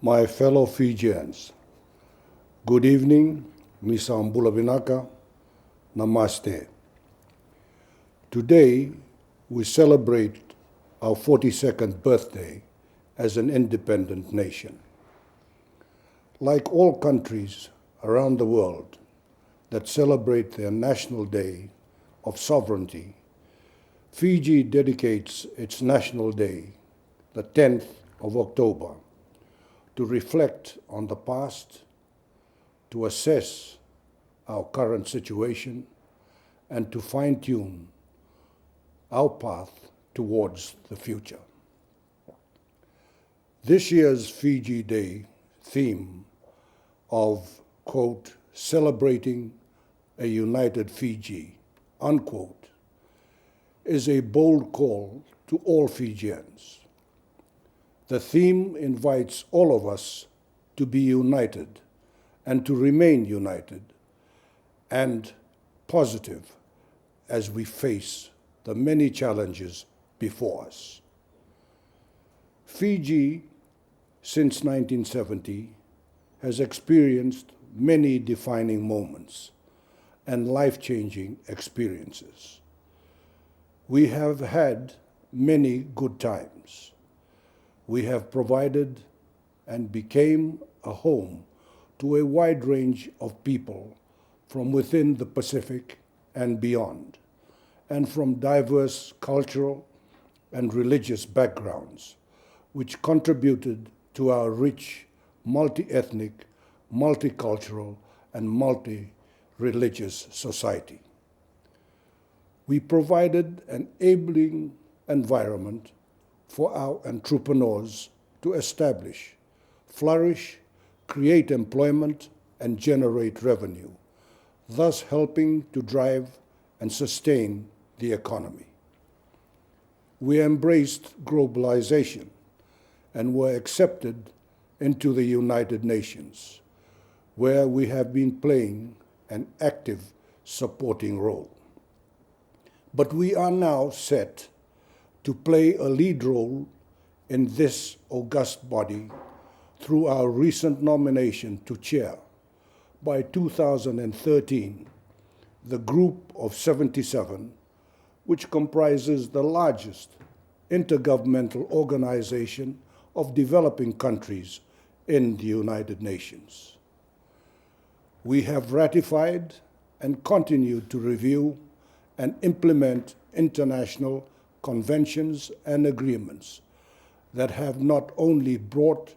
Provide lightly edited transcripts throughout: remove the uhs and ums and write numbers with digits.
My fellow Fijians, good evening, Misambula Vinaka, Namaste. Today, we celebrate our 42nd birthday as an independent nation. Like all countries around the world that celebrate their National Day of Sovereignty, Fiji dedicates its National Day, the 10th of October, to reflect on the past, to assess our current situation, and to fine-tune our path towards the future. This year's Fiji Day theme of, quote, celebrating a united Fiji, unquote, is a bold call to all Fijians. The theme invites all of us to be united and to remain united and positive as we face the many challenges before us. Fiji, since 1970, has experienced many defining moments and life-changing experiences. We have had many good times. We have provided and became a home to a wide range of people from within the Pacific and beyond, and from diverse cultural and religious backgrounds, which contributed to our rich, multi-ethnic, multicultural, and multi-religious society. We provided an enabling environment for our entrepreneurs to establish, flourish, create employment, and generate revenue, thus helping to drive and sustain the economy. We embraced globalization and were accepted into the United Nations, where we have been playing an active supporting role. But we are now set to play a lead role in this august body through our recent nomination to chair, by 2013, the Group of 77, which comprises the largest intergovernmental organization of developing countries in the United Nations. We have ratified and continue to review and implement international conventions and agreements that have not only brought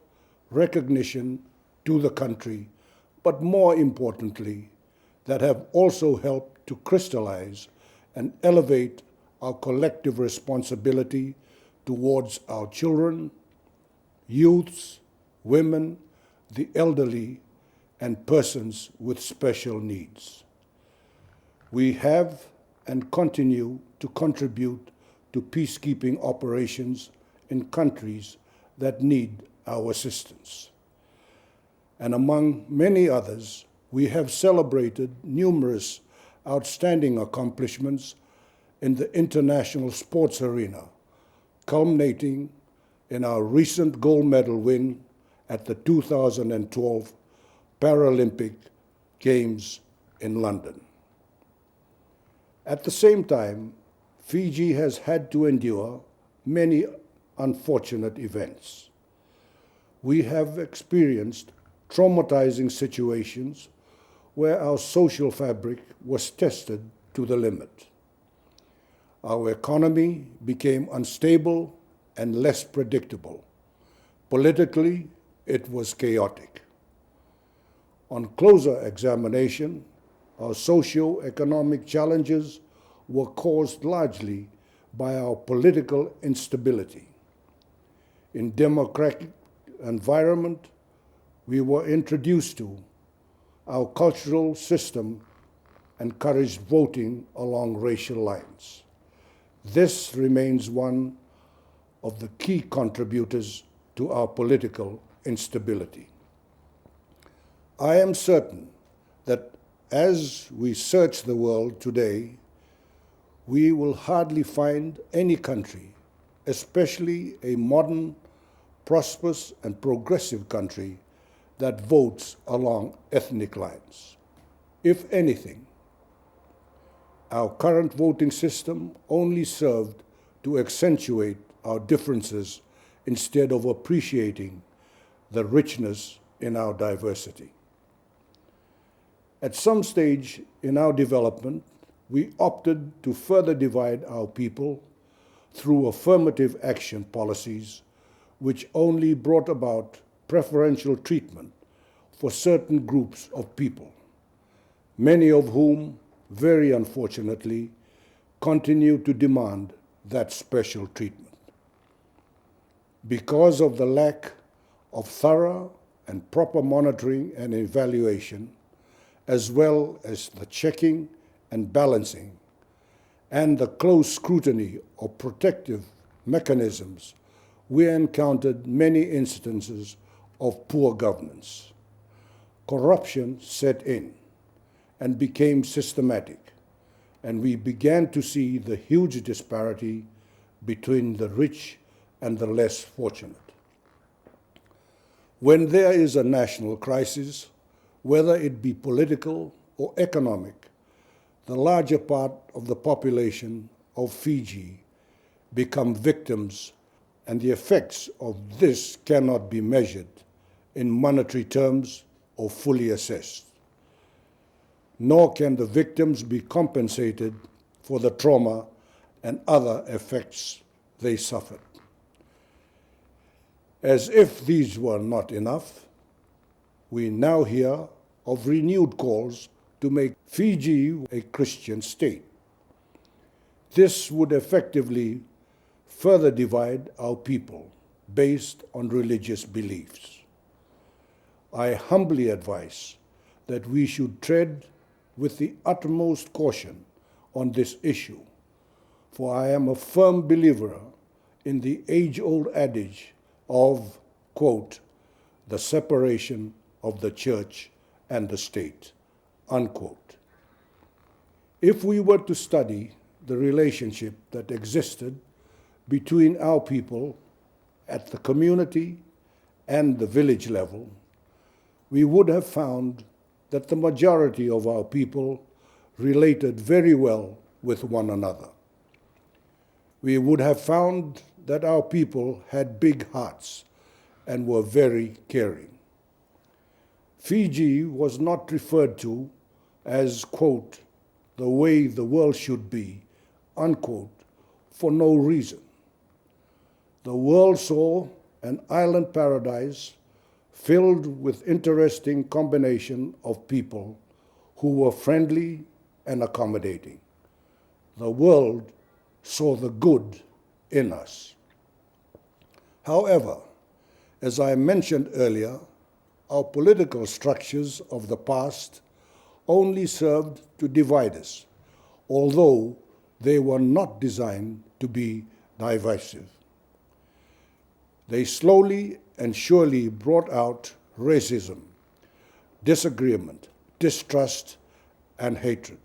recognition to the country, but more importantly, that have also helped to crystallize and elevate our collective responsibility towards our children, youths, women, the elderly, and persons with special needs. We have and continue to contribute to peacekeeping operations in countries that need our assistance. And among many others, we have celebrated numerous outstanding accomplishments in the international sports arena, culminating in our recent gold medal win at the 2012 Paralympic Games in London. At the same time, Fiji has had to endure many unfortunate events. We have experienced traumatizing situations where our social fabric was tested to the limit. Our economy became unstable and less predictable. Politically, it was chaotic. On closer examination, our socio-economic challenges were caused largely by our political instability. In democratic environment, we were introduced to our cultural system encouraged voting along racial lines. This remains one of the key contributors to our political instability. I am certain that as we search the world today, we will hardly find any country, especially a modern, prosperous and progressive country that votes along ethnic lines. If anything, our current voting system only served to accentuate our differences instead of appreciating the richness in our diversity. At some stage in our development, we opted to further divide our people through affirmative action policies which only brought about preferential treatment for certain groups of people, many of whom, very unfortunately, continue to demand that special treatment. Because of the lack of thorough and proper monitoring and evaluation, as well as the checking and balancing and the close scrutiny of protective mechanisms, we encountered many instances of poor governance. Corruption set in and became systematic, and we began to see the huge disparity between the rich and the less fortunate. When there is a national crisis, whether it be political or economic, the larger part of the population of Fiji become victims, and the effects of this cannot be measured in monetary terms or fully assessed. Nor can the victims be compensated for the trauma and other effects they suffered. As if these were not enough, we now hear of renewed calls to make Fiji a Christian state. This would effectively further divide our people based on religious beliefs. I humbly advise that we should tread with the utmost caution on this issue, for I am a firm believer in the age-old adage of, quote, the separation of the church and the state, unquote. If we were to study the relationship that existed between our people at the community and the village level, we would have found that the majority of our people related very well with one another. We would have found that our people had big hearts and were very caring. Fiji was not referred to as, quote, the way the world should be, unquote, for no reason. The world saw an island paradise filled with interesting combination of people who were friendly and accommodating. The world saw the good in us. However, as I mentioned earlier, our political structures of the past only served to divide us, although they were not designed to be divisive. They slowly and surely brought out racism, disagreement, distrust, and hatred.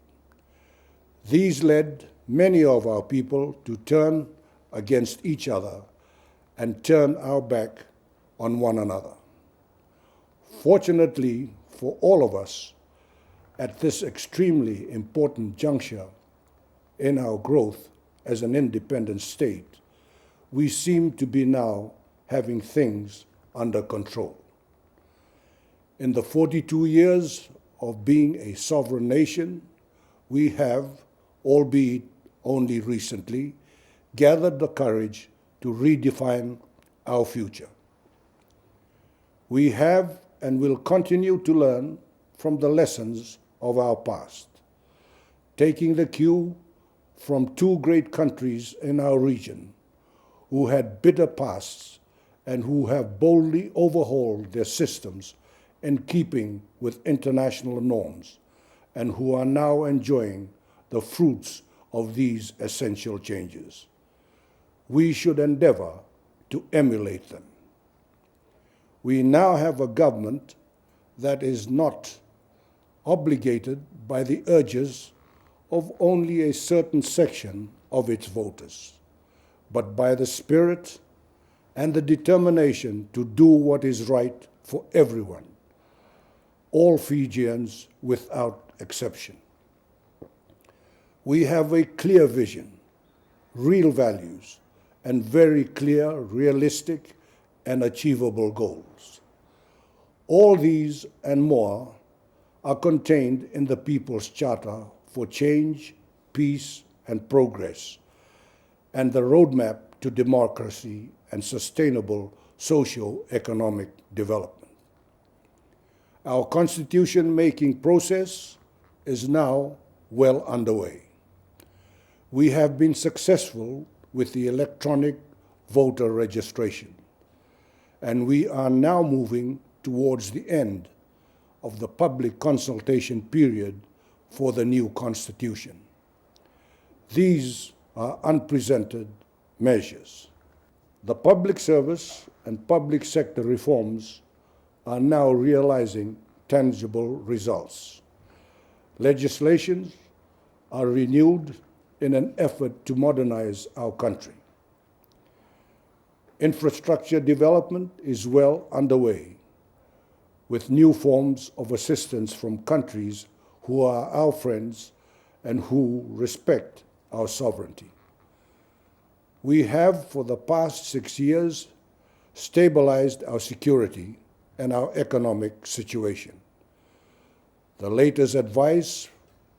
These led many of our people to turn against each other and turn our back on one another. Fortunately for all of us, at this extremely important juncture in our growth as an independent state, we seem to be now having things under control. In the 42 years of being a sovereign nation, we have, albeit only recently, gathered the courage to redefine our future. We have and will continue to learn from the lessons of our past, taking the cue from two great countries in our region who had bitter pasts and who have boldly overhauled their systems in keeping with international norms, and who are now enjoying the fruits of these essential changes. We should endeavor to emulate them. We now have a government that is not obligated by the urges of only a certain section of its voters, but by the spirit and the determination to do what is right for everyone, all Fijians without exception. We have a clear vision, real values, and very clear, realistic, and achievable goals. All these and more are contained in the People's Charter for Change, Peace, and Progress, and the Roadmap to Democracy and Sustainable Socio-Economic Development. Our constitution-making process is now well underway. We have been successful with the electronic voter registration, and we are now moving towards the end of the public consultation period for the new constitution. These are unprecedented measures. The public service and public sector reforms are now realizing tangible results. Legislations are renewed in an effort to modernize our country. Infrastructure development is well underway, with new forms of assistance from countries who are our friends and who respect our sovereignty. We have, for the past 6 years, stabilized our security and our economic situation. The latest advice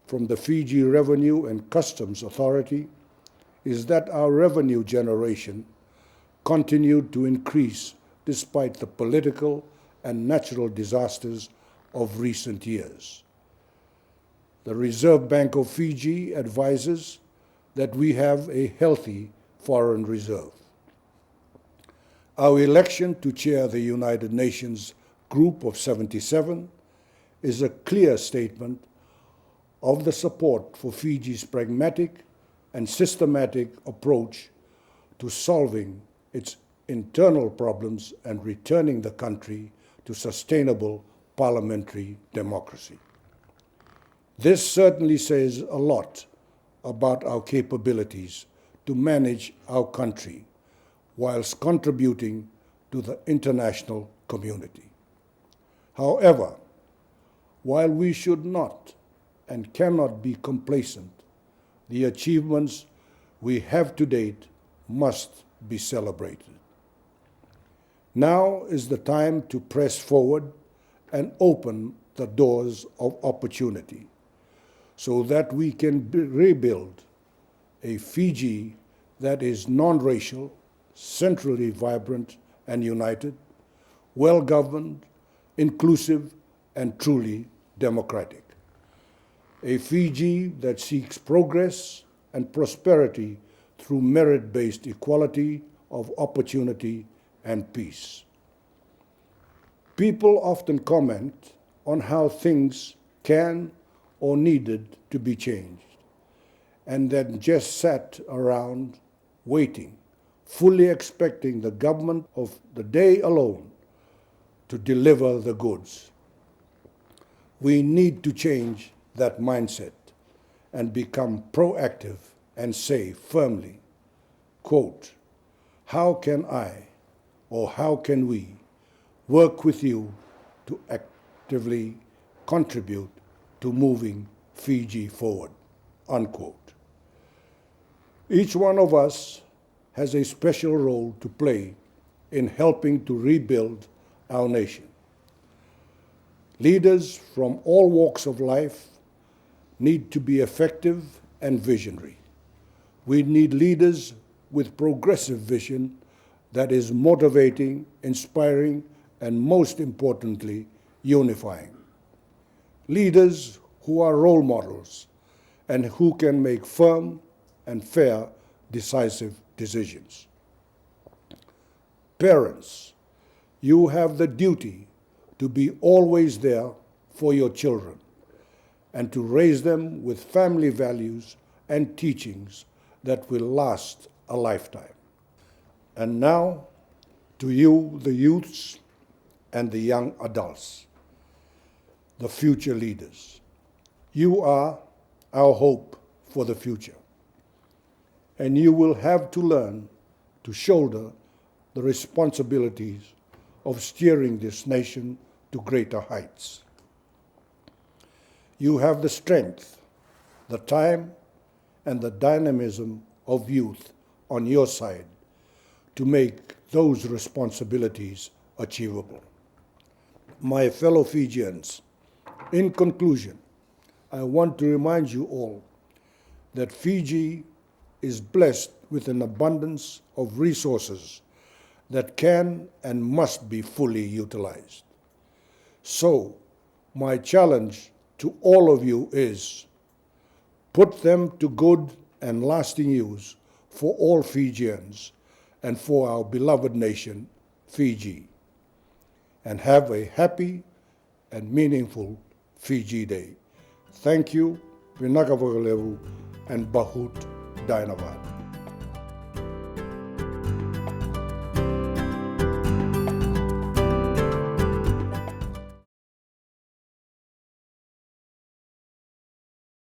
from the Fiji Revenue and Customs Authority is that our revenue generation continued to increase despite the political and natural disasters of recent years. The Reserve Bank of Fiji advises that we have a healthy foreign reserve. Our election to chair the United Nations Group of 77 is a clear statement of the support for Fiji's pragmatic and systematic approach to solving its internal problems and returning the country to sustainable parliamentary democracy. This certainly says a lot about our capabilities to manage our country whilst contributing to the international community. However, while we should not and cannot be complacent, the achievements we have to date must be celebrated. Now is the time to press forward and open the doors of opportunity so that we can rebuild a Fiji that is non-racial, centrally vibrant and united, well-governed, inclusive, and truly democratic. A Fiji that seeks progress and prosperity through merit-based equality of opportunity and peace. People often comment on how things can or needed to be changed, and then just sat around waiting, fully expecting the government of the day alone to deliver the goods. We need to change that mindset and become proactive and say firmly, quote, "How can I or how can we work with you to actively contribute to moving Fiji forward," unquote. Each one of us has a special role to play in helping to rebuild our nation. Leaders from all walks of life need to be effective and visionary. We need leaders with progressive vision that is motivating, inspiring, and most importantly, unifying. Leaders who are role models and who can make firm and fair, decisive decisions. Parents, you have the duty to be always there for your children and to raise them with family values and teachings that will last a lifetime. And now, to you, the youths and the young adults, the future leaders. You are our hope for the future, and you will have to learn to shoulder the responsibilities of steering this nation to greater heights. You have the strength, the time, and the dynamism of youth on your side to make those responsibilities achievable. My fellow Fijians, in conclusion, I want to remind you all that Fiji is blessed with an abundance of resources that can and must be fully utilized. So, my challenge to all of you is put them to good and lasting use for all Fijians and for our beloved nation, Fiji. And have a happy and meaningful Fiji Day. Thank you, Vinaka Vagalevu, and Bahut Dainavad.